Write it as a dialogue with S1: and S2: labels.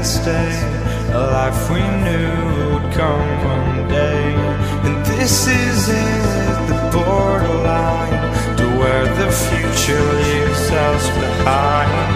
S1: and stay, a life we knew would come one day. And this is it, the borderline to where the future leaves us behind.